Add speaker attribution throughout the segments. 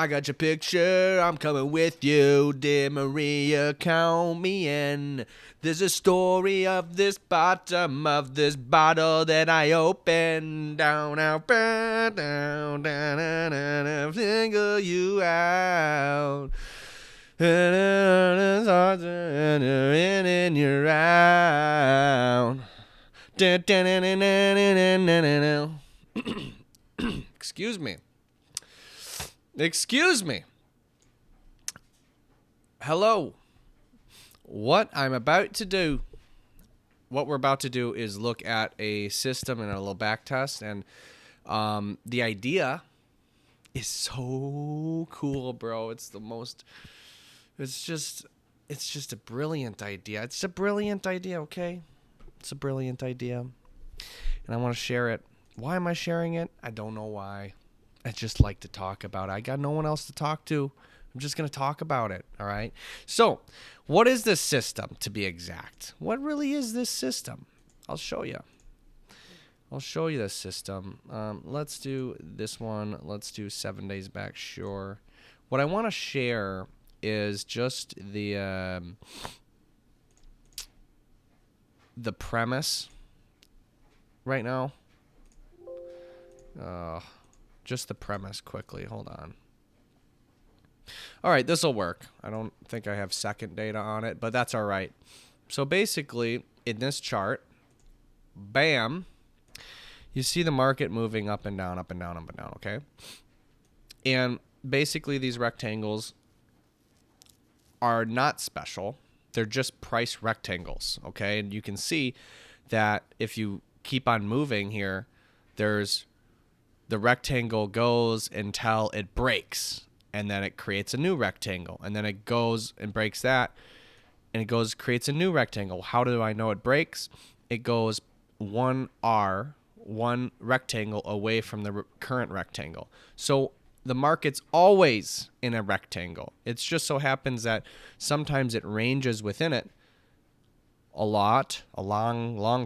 Speaker 1: I got your picture, I'm coming with you. Dear Maria, count me in. There's a story of this bottom of this bottle that I opened. Down, out, down, down, down, down, single you out. And in your out. Excuse me. Excuse me. Hello. What I'm about to do, what we're about to do is look at a system and a little back test. And the idea is so cool, bro. It's just a brilliant idea. It's a brilliant idea, okay? It's a brilliant idea. And I want to share it. Why am I sharing it? I don't know why. I just like to talk about it. I got no one else to talk to. I'm just going to talk about it, all right? So, what is this system, to be exact? What really is this system? I'll show you. I'll show you this system. Let's do this one. Let's do 7 days back, sure. What I want to share is just the premise right now. Just the premise quickly. Hold on. All right, this will work. I don't think I have second data on it, but that's all right. So basically, in this chart, bam, you see the market moving up and down, up and down, up and down, okay? And basically, these rectangles are not special. They're just price rectangles, okay? And you can see that if you keep on moving here, there's the rectangle goes until it breaks, and then it creates a new rectangle, and then it goes and breaks that, and it goes creates a new rectangle. How do I know it breaks? It goes 1R, one rectangle away from the current rectangle. So the market's always in a rectangle. It just so happens that sometimes it ranges within it a long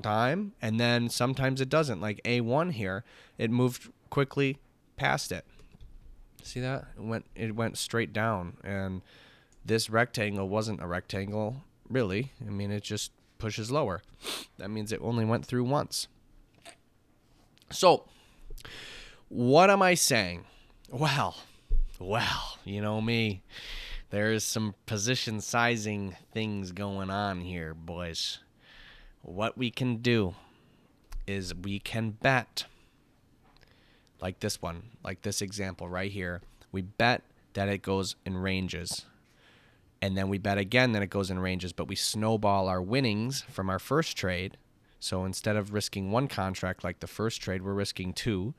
Speaker 1: time, and then sometimes it doesn't. Like A1 here, it moved quickly past it. See that? It went straight down, and this rectangle wasn't a rectangle, really. I mean, it just pushes lower. That means it only went through once. So, what am I saying? Well, you know me. There's some position sizing things going on here, boys. What we can do is we can bet, like this one, like this example right here. We bet that it goes in ranges. And then we bet again that it goes in ranges, but we snowball our winnings from our first trade. So instead of risking one contract like the first trade, we're risking two.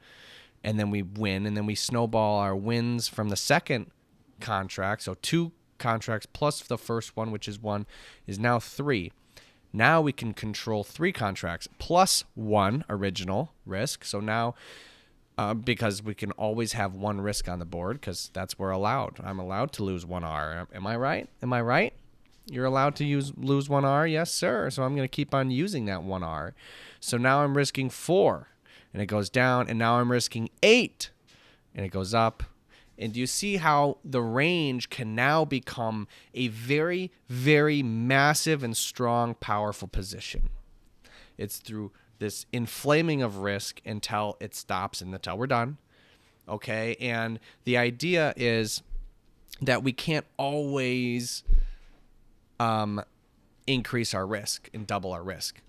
Speaker 1: And then we win, and then we snowball our wins from the second contract. So two contracts plus the first one, which is one, is now three. Now we can control three contracts plus one original risk. So now, because we can always have one risk on the board, because that's we're allowed. I'm allowed to lose one R. Am I right? Am I right? You're allowed to lose one R? Yes, sir. So I'm going to keep on using that one R. So now I'm risking 4. And it goes down, and now I'm risking 8, and it goes up. And do you see how the range can now become a very, very massive and strong, powerful position? It's through this inflaming of risk until it stops and until we're done, okay? And the idea is that we can't always increase our risk and double our risk.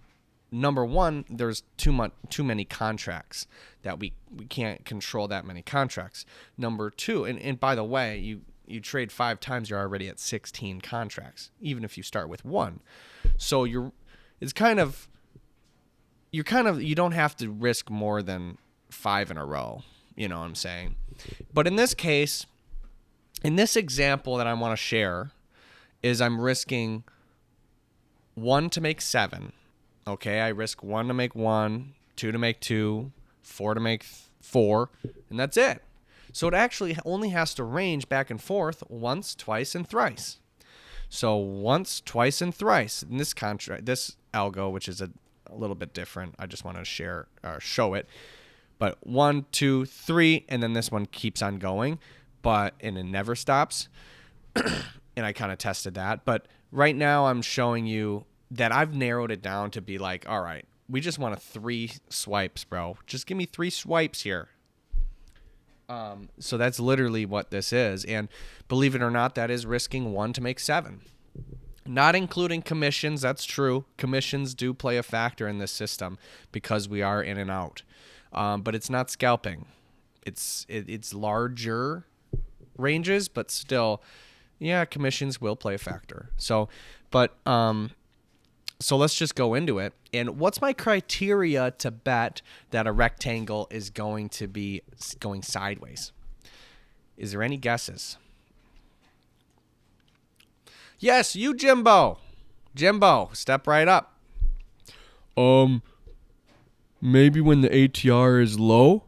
Speaker 1: Number one, there's too many contracts that we can't control that many contracts. Number two, and by the way, you trade 5 times, you're already at 16 contracts, even if you start with one. So you don't have to risk more than 5 in a row. You know what I'm saying? But in this case, in this example that I want to share, is I'm risking 1 to make 7. Okay, I risk 1 to make 1, 2 to make 2, 4 to make 4, and that's it. So it actually only has to range back and forth once, twice, and thrice. So once, twice, and thrice. In this contract, this algo, which is a little bit different, I just want to show it. But 1, 2, 3, and then this one keeps on going. and it never stops. And I kind of tested that. But right now I'm showing you that I've narrowed it down to be like, all right, we just want 3 swipes, bro. Just give me 3 swipes here. So that's literally what this is. And believe it or not, that is risking 1 to make 7. Not including commissions. That's true. Commissions do play a factor in this system because we are in and out. But it's not scalping. It's larger ranges, but still, yeah, commissions will play a factor. So let's just go into it. And what's my criteria to bet that a rectangle is going to be going sideways? Is there any guesses? Yes, you, Jimbo. Jimbo, step right up.
Speaker 2: Maybe when the ATR is low,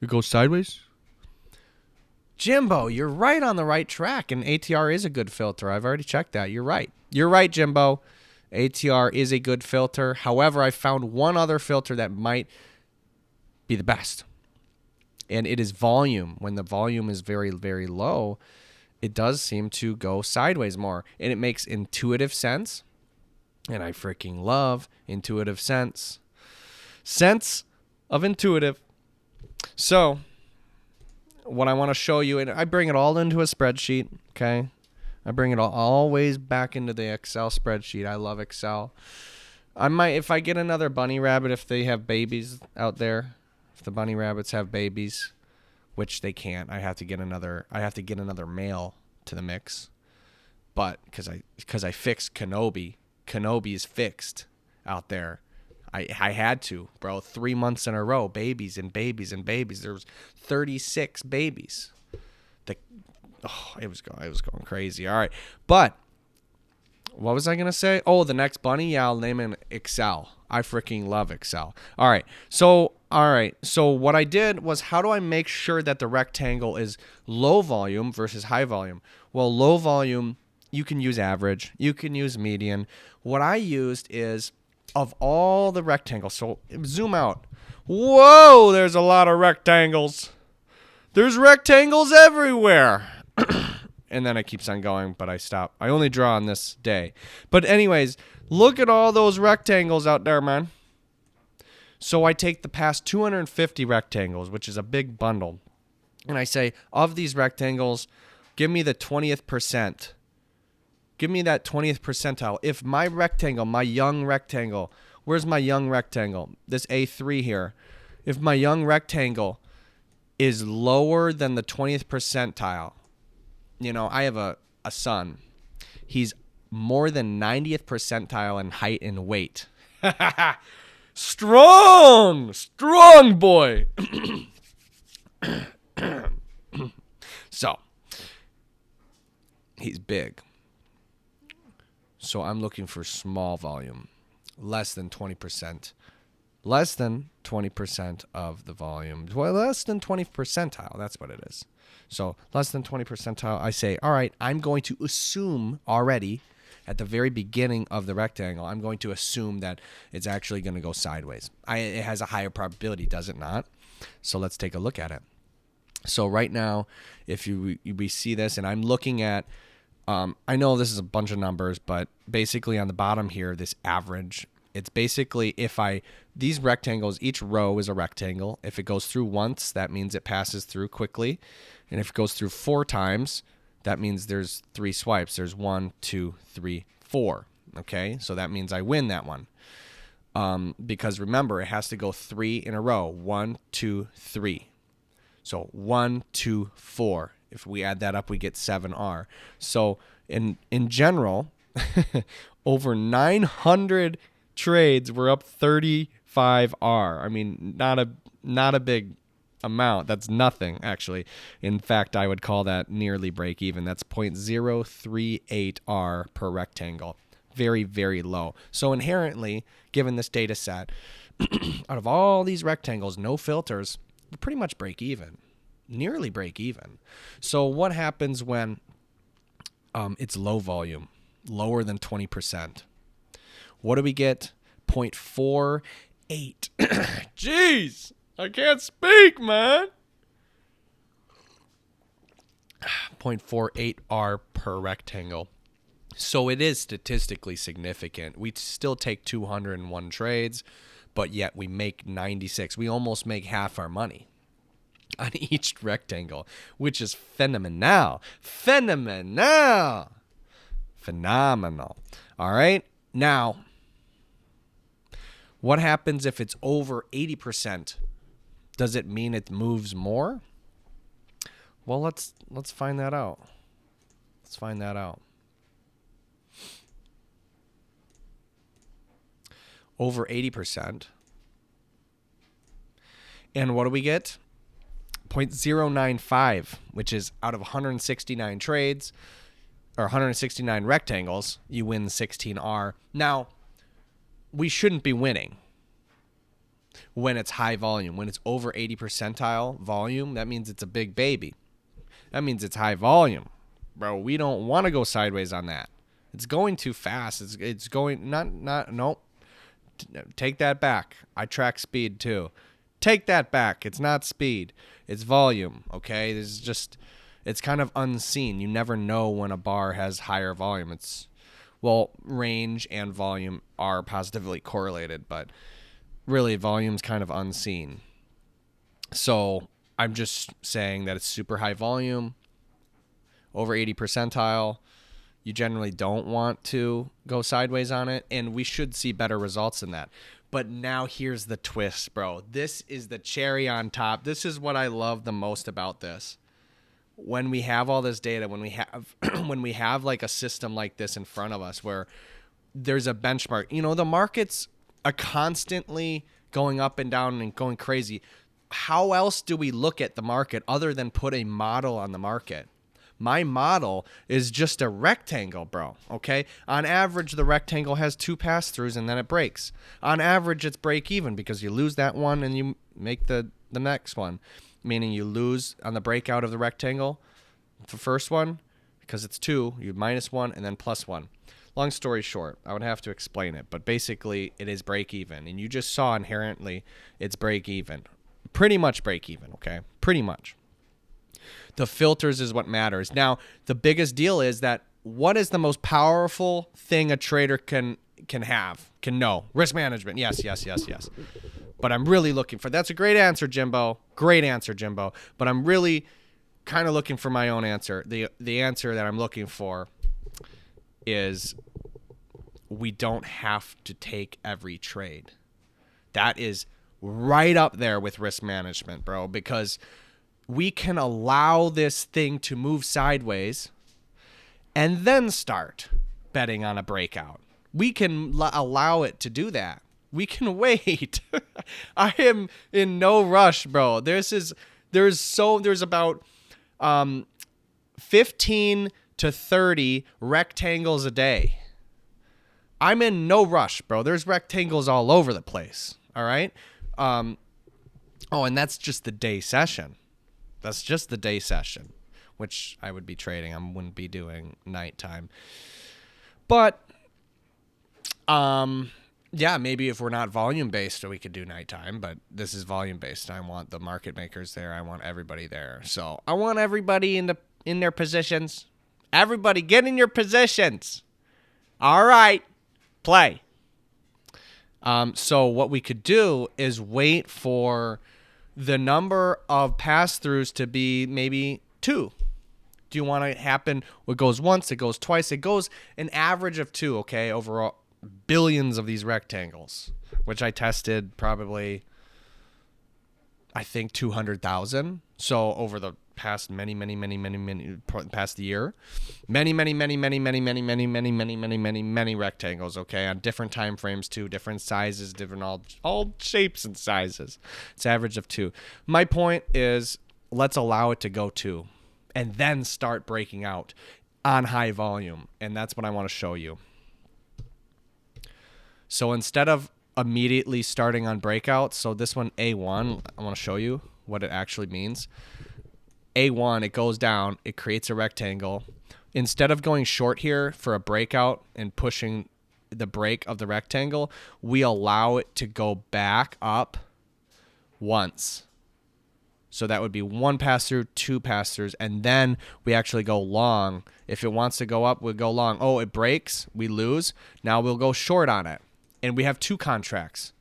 Speaker 2: it goes sideways.
Speaker 1: Jimbo, you're right on the right track, and ATR is a good filter. I've already checked that. You're right. You're right, Jimbo. ATR is a good filter. However, I found one other filter that might be the best, and it is volume. When the volume is very, very low, it does seem to go sideways more, and it makes intuitive sense, and I freaking love intuitive sense. Sense of intuitive. So what I want to show you, and I bring it all into a spreadsheet, okay? I bring it all always back into the Excel spreadsheet. I love Excel. I might, if I get another bunny rabbit, if they have babies out there, if the bunny rabbits have babies, which they can't, I have to get another male to the mix. But because I fixed Kenobi. Kenobi is fixed out there. I had to, bro. 3 months in a row, babies and babies and babies. There was 36 babies. It was going crazy. All right, but what was I gonna say? Oh, the next bunny. Yeah, I'll name him Excel. I freaking love Excel. All right. So what I did was, how do I make sure that the rectangle is low volume versus high volume? Well, low volume, you can use average, you can use median. What I used is, of all the rectangles, so zoom out. Whoa, there's a lot of rectangles. There's rectangles everywhere. And then it keeps on going, but I stop. I only draw on this day. But anyways, look at all those rectangles out there, man. So I take the past 250 rectangles, which is a big bundle, and I say, of these rectangles, give me the 20th percent. Give me that 20th percentile. If my rectangle, my young rectangle, where's my young rectangle? This A3 here. If my young rectangle is lower than the 20th percentile, you know, I have a son. He's more than 90th percentile in height and weight. Strong boy. So, he's big. So I'm looking for small volume, less than 20%. Less than 20% of the volume. Well, less than 20th percentile. That's what it is. So less than 20 percentile, I say, all right, I'm going to assume already at the very beginning of the rectangle, I'm going to assume that it's actually going to go sideways. It has a higher probability, does it not? So let's take a look at it. So right now, if we see this, and I'm looking at, I know this is a bunch of numbers, but basically on the bottom here, this average, it's basically these rectangles, each row is a rectangle. If it goes through once, that means it passes through quickly. And if it goes through 4 times, that means there's 3 swipes. There's 1, 2, 3, 4. Okay, so that means I win that one. Because remember, it has to go 3 in a row. 1, 2, 3. So 1, 2, 4. If we add that up, we get 7R. So in general, over 900 trades were up 35R. I mean, not a big amount. That's nothing, actually. In fact, I would call that nearly break even. That's 0.038R per rectangle. Very, very low. So inherently, given this data set, out of all these rectangles, no filters, we pretty much break even. Nearly break even. So what happens when it's low volume, lower than 20%? What do we get? 0.48. Jeez, I can't speak, man. 0.48R per rectangle. So it is statistically significant. We still take 201 trades, but yet we make 96. We almost make half our money on each rectangle, which is phenomenal. Phenomenal. Phenomenal. All right. Now, what happens if it's over 80%? Does it mean it moves more? Well, let's find that out. Let's find that out. Over 80%. And what do we get? 0.095, which is out of 169 trades or 169 rectangles, you win 16R. Now, we shouldn't be winning when it's high volume. When it's over 80 percentile volume, that means it's a big baby. That means it's high volume. Bro, we don't want to go sideways on that. It's going too fast. It's going nope. Take that back. I track speed too. Take that back. It's not speed. It's volume, okay? It's kind of unseen. You never know when a bar has higher volume. Range and volume are positively correlated, but really volume's kind of unseen. So I'm just saying that it's super high volume, over 80 percentile. You generally don't want to go sideways on it, and we should see better results than that. But now here's the twist, bro. This is the cherry on top. This is what I love the most about this. When we have all this data, when we have when we have like a system like this in front of us where there's a benchmark, the markets are constantly going up and down and going crazy. How else do we look at the market other than put a model on the market? My model is just a rectangle, bro, okay? On average, the rectangle has 2 pass-throughs and then it breaks. On average, it's break even because you lose that one and you make the next one, meaning you lose on the breakout of the rectangle, the first one, because it's 2, you minus 1 and then plus 1. Long story short, I would have to explain it, but basically it is break even, and you just saw inherently it's break even. Pretty much break even, okay? Pretty much. The filters is what matters. Now, the biggest deal is that what is the most powerful thing a trader can know? Risk management. Yes. But I'm really looking for, that's a great answer, Jimbo. Great answer, Jimbo. But I'm really kind of looking for my own answer. The answer that I'm looking for is we don't have to take every trade. That is right up there with risk management, bro, because we can allow this thing to move sideways and then start betting on a breakout. We can allow it to do that. We can wait. I am in no rush, bro. There's about 15 to 30 rectangles a day. I'm in no rush, bro. There's rectangles all over the place. All right. And that's just the day session. That's just the day session, which I would be trading. I wouldn't be doing nighttime. But, maybe if we're not volume based, we could do nighttime. But this is volume based. I want the market makers there. I want everybody there. So I want everybody in their positions. Everybody, get in your positions. All right, play. So what we could do is wait for the number of pass-throughs to be maybe 2. Do you want to happen? It goes once, it goes twice, it goes an average of 2, okay, over billions of these rectangles, which I tested probably, I think, 200,000. So over the past many past year, many rectangles, okay, on different time frames too, different sizes, different all shapes and sizes. It's average of 2. My point is, let's allow it to go 2 and then start breaking out on high volume, and that's what I want to show you. So instead of immediately starting on breakouts, so this one A1, I want to show you what it actually means. A1, it goes down, it creates a rectangle. Instead of going short here for a breakout and pushing the break of the rectangle, we allow it to go back up once. So that would be one pass through, two pass throughs, and then we actually go long. If it wants to go up, we'll go long. Oh, it breaks, we lose. Now we'll go short on it. And we have 2 contracts.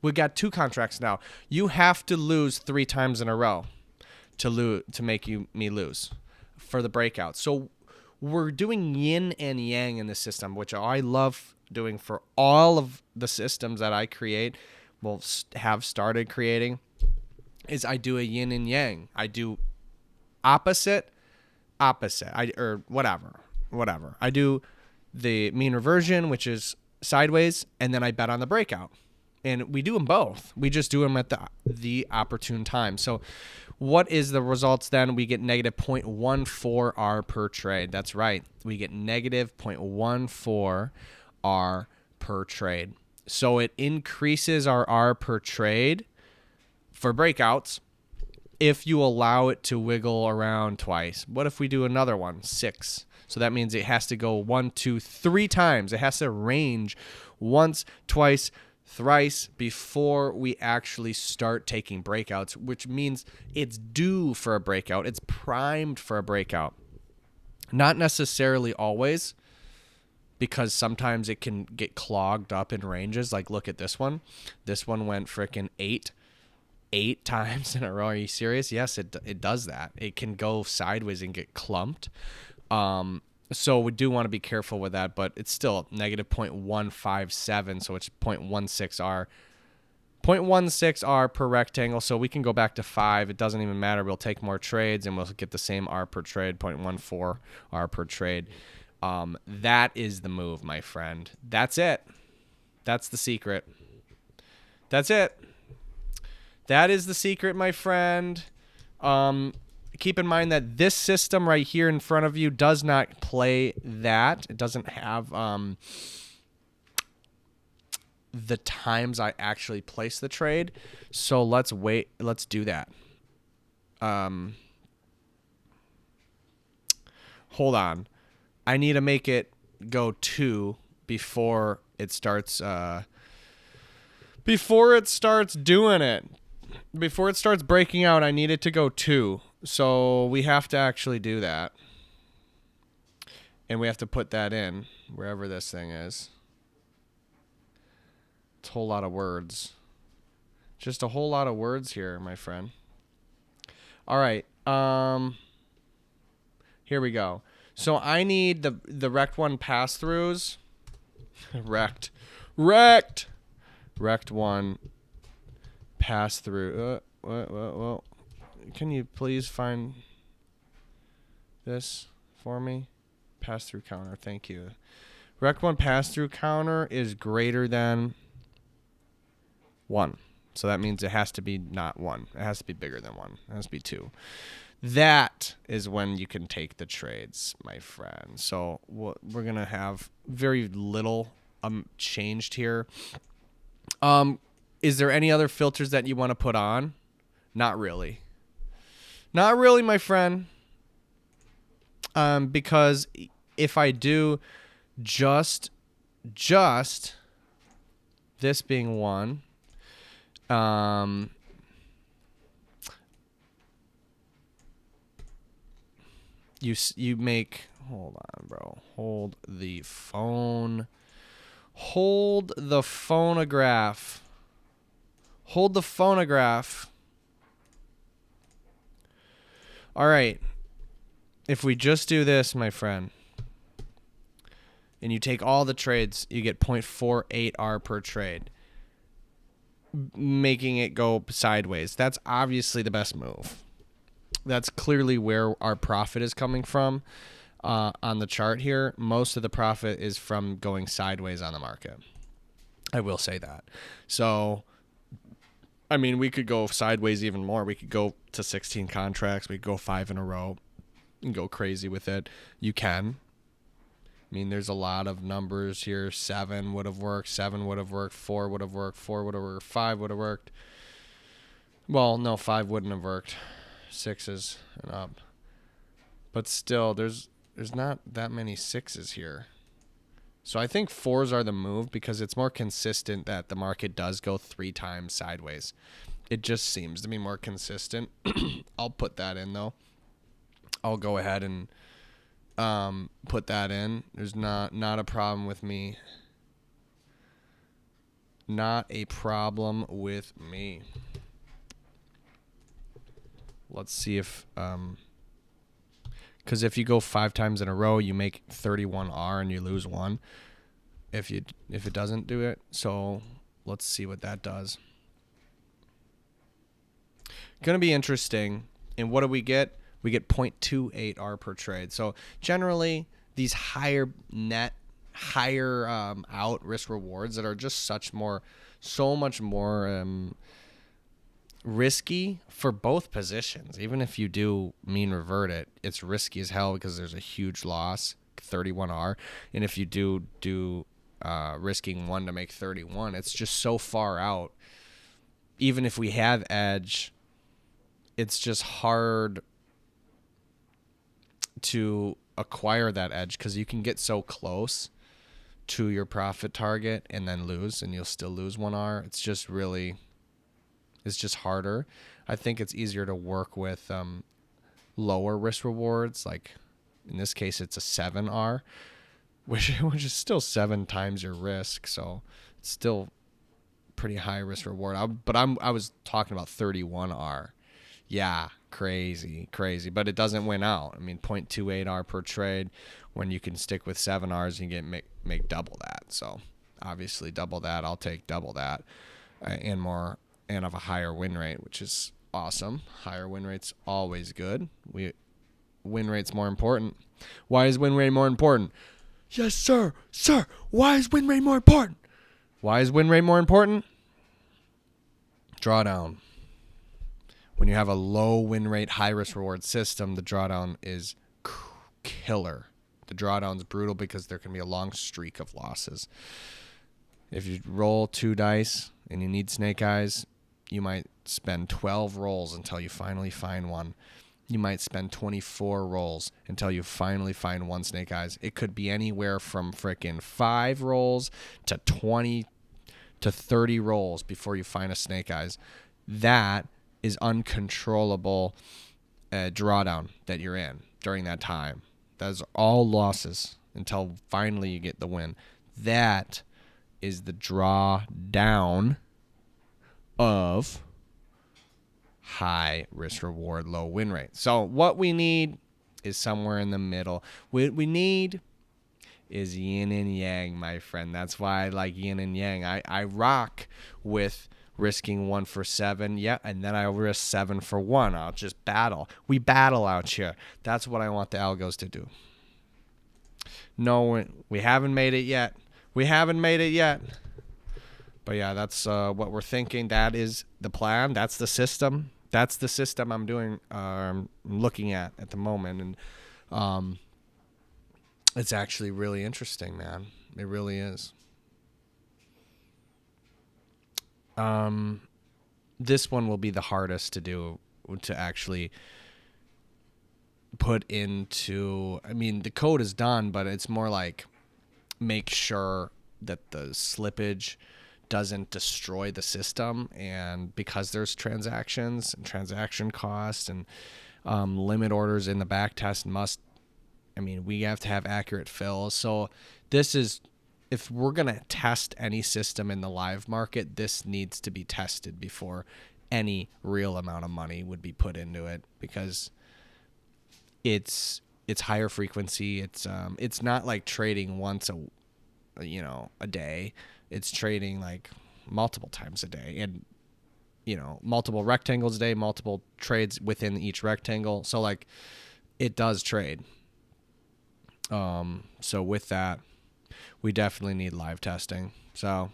Speaker 1: We got 2 contracts now. You have to lose 3 times in a row to make me lose for the breakout. So we're doing yin and yang in the system, which I love doing for all of the systems that I create, will have started creating, is I do a yin and yang. I do opposite, or whatever. I do the mean reversion, which is sideways, and then I bet on the breakout. And we do them both. We just do them at the opportune time. So what is the results then? We get negative 0.14 R per trade. That's right. We get negative 0.14 R per trade. So it increases our R per trade for breakouts if you allow it to wiggle around twice. What if we do another one? 6. So that means it has to go 1, 2, 3 times. It has to range once, twice, thrice before we actually start taking breakouts, which means it's due for a breakout. It's primed for a breakout. Not necessarily always, because sometimes it can get clogged up in ranges. Like, look at this one. This one went freaking 8 times in a row. Are you serious? Yes, it does that. It can go sideways and get clumped. So we do want to be careful with that, but it's still negative 0.157, so it's 0.16 R. 0.16 R per rectangle, so we can go back to 5. It doesn't even matter. We'll take more trades, and we'll get the same R per trade, 0.14 R per trade. That is the move, my friend. That's it. That's the secret. That's it. That is the secret, my friend. Keep in mind that this system right here in front of you does not play that. It doesn't have the times I actually place the trade. So let's wait. Let's do that. Hold on. I need to make it go 2 before it starts doing it. Before it starts breaking out, I need it to go 2. So we have to actually do that. And we have to put that in wherever this thing is. It's a whole lot of words. Just a whole lot of words here, my friend. All right. Here we go. So I need the rect 1 pass-throughs. Rect 1 pass-through. Well. Can you please find this for me? Pass-through counter. Thank you. Rec 1 pass-through counter is greater than 1. So that means it has to be not 1. It has to be bigger than 1. It has to be 2. That is when you can take the trades, my friend. So we're going to have very little changed here. Is there any other filters that you want to put on? Not really. Not really, my friend. Because if I do just this being 1, you make, hold on, bro. Hold the phone. Hold the phonograph. Hold the phonograph. All right. If we just do this, my friend, and you take all the trades, you get 0.48 R per trade, making it go sideways. That's obviously the best move. That's clearly where our profit is coming from on the chart here. Most of the profit is from going sideways on the market. I will say that. So, I mean, we could go sideways even more. We could go to 16 contracts. We could go 5 in a row and go crazy with it. You can. I mean, there's a lot of numbers here. 7 would have worked. 7 would have worked. 4 would have worked. 4 would have worked. 5 would have worked. Well, no, 5 wouldn't have worked. 6s and up. But still, there's not that many 6s here. So I think 4s are the move because it's more consistent that the market does go 3 times sideways. It just seems to be more consistent. I'll put that in though. I'll go ahead and put that in. There's not a problem with me. Not a problem with me. Let's see if because if you go 5 times in a row, you make 31R and you lose 1. If it doesn't do it, so let's see what that does. Gonna be interesting. And what do we get? We get 0.28 R per trade. So generally, these higher net, higher out risk rewards that are just so much more risky for both positions. Even if you do mean revert it, it's risky as hell because there's a huge loss, 31R. And if you do risking 1 to make 31, it's just so far out. Even if we have edge, it's just hard to acquire that edge because you can get so close to your profit target and then lose, and you'll still lose 1R. It's just harder. I think it's easier to work with lower risk rewards. Like in this case, it's a 7R, which is still 7 times your risk. So it's still pretty high risk reward. I was talking about 31R. Yeah, crazy. But it doesn't win out. I mean, 0.28R per trade when you can stick with 7Rs and you make double that. So obviously double that. I'll take double that and more, and of a higher win rate, which is awesome. Higher win rate's always good. Win rate's more important. Why is win rate more important? Yes, sir. Sir, why is win rate more important? Why is win rate more important? Drawdown. When you have a low win rate, high risk reward system, the drawdown is killer. The drawdown's brutal because there can be a long streak of losses. If you roll 2 dice and you need snake eyes, you might spend 12 rolls until you finally find one. You might spend 24 rolls until you finally find 1 snake eyes. It could be anywhere from frickin' 5 rolls to 20 to 30 rolls before you find a snake eyes. That is uncontrollable drawdown that you're in during that time. Those are all losses until finally you get the win. That is the drawdown of high risk reward, low win rate. So what we need is somewhere in the middle. What we need is yin and yang, my friend. That's why I like yin and yang. I rock with risking 1 for 7, yeah, and then I risk 7 for 1. I'll just battle. We battle out here. That's what I want the algos to do. No, we haven't made it yet. But yeah, that's what we're thinking. That is the plan. That's the system. That's the system I'm doing. I'm looking at the moment, and it's actually really interesting, man. It really is. This one will be the hardest to do, to actually put into. I mean, the code is done, but it's more like make sure that the slippage doesn't destroy the system, and because there's transactions and transaction costs and limit orders in the back test we have to have accurate fills. So this is, if we're going to test any system in the live market, this needs to be tested before any real amount of money would be put into it, because it's higher frequency. It's not like trading once a day. It's trading like multiple times a day, and multiple rectangles a day, multiple trades within each rectangle. So like it does trade. So with that, we definitely need live testing. So,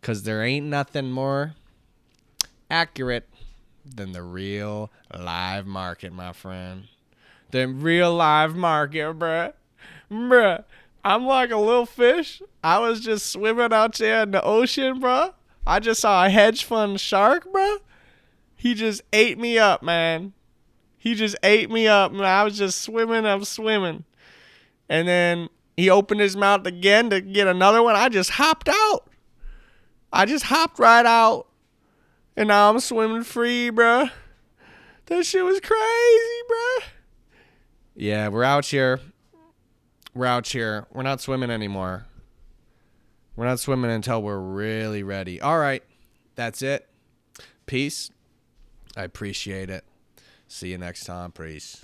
Speaker 1: because there ain't nothing more accurate than the real live market, my friend. The real live market, bruh. I'm like a little fish. I was just swimming out there in the ocean, bruh. I just saw a hedge fund shark, bruh. He just ate me up, man. I was just swimming. I'm swimming. And then he opened his mouth again to get another one. I just hopped out. I just hopped right out. And now I'm swimming free, bruh. That shit was crazy, bruh. Yeah, we're out here. We're out here. We're not swimming anymore. We're not swimming until we're really ready. All right. That's it. Peace. I appreciate it. See you next time. Peace.